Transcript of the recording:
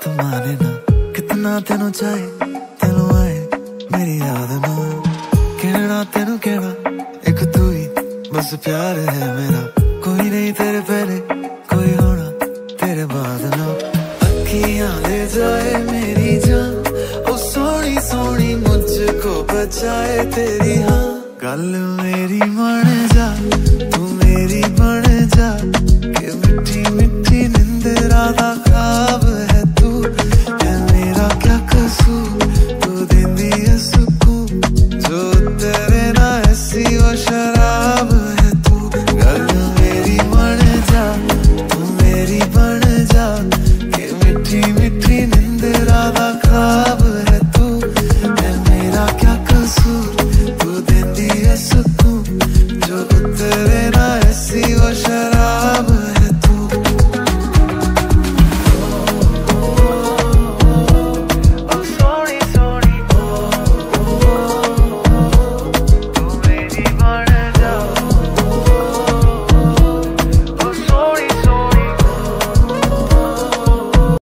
बात माने ना, कितना तेनू चाहे तेनू आए मेरी याद ना। कहना तेनू कहना एक तू ही बस प्यार है मेरा, कोई नहीं तेरे पहले कोई होना तेरे बाद ना। अखियां ले जाए मेरी जान, सोनी सोनी मुझको बचाए तेरी हाँ। गल मेरी